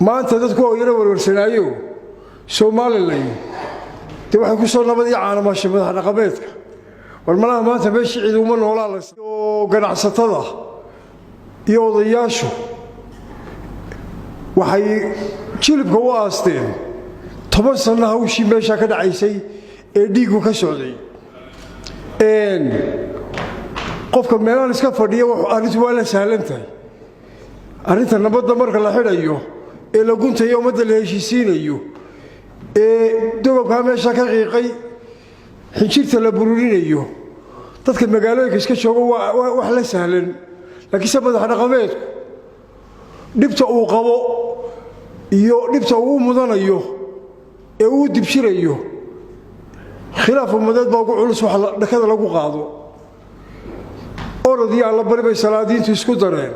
maanta dadku oo yara warwarsanaayo Soomaaliland de waxa ku soo nabadii caalamka madax dhaqameedka war malaha maanta meeshii ciidamo noolaa oo ganacsatada iyo odayaashu waxay jilibka u aasteen 10 sano hawshii meesha ka dhacaysay ee dhiigu ka socday qofka meelaan iska fadhiyo arrintu waa la sahlan tahay arrinta nabadda marka la xidhayo ee la guntayo ummadda la heshiisiinayo dogobka meesha ka qiiqay xinjirta la bururinayo dadka magaalooyinka iska jooga wax la sahlan laakiin madax dhaqameedku dhibta uu qabo iyo dhibta uu mudanayo ee uu dibshirayo khilaaf ummadeed baa ugu culus wax dhakada lagu qaado orodii alla bari bay salaadiintu isku dareen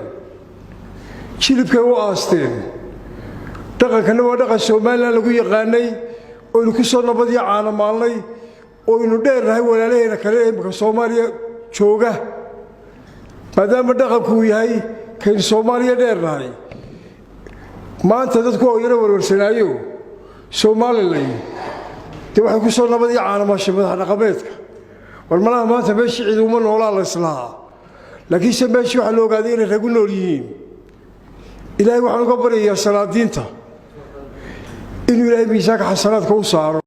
jilibkay u aasteen dhaqankana waa dhaqan Soomaaliland lagu yaqaanay oo inu ku soo nabadii caalamaalnay oo inu dheernahay walaalaheena kale ee Soomaaliya jooga maadaama dhaqanku yahay kan Soomaaliya dheernahay maanta dadku oo yara warwarsanaayo Soomaaliland de waxa ku soo nabadii caalamka madax dhaqameedka war malaha maanta meeshii ciidamo noolaa la islaa laakiin meeshii waxa loo ogaaday inay rag u nool yihiin ilaahay waxaan uga baryayaa salaadiinta inuu ilaahay miisaanka xasanaadka u saaro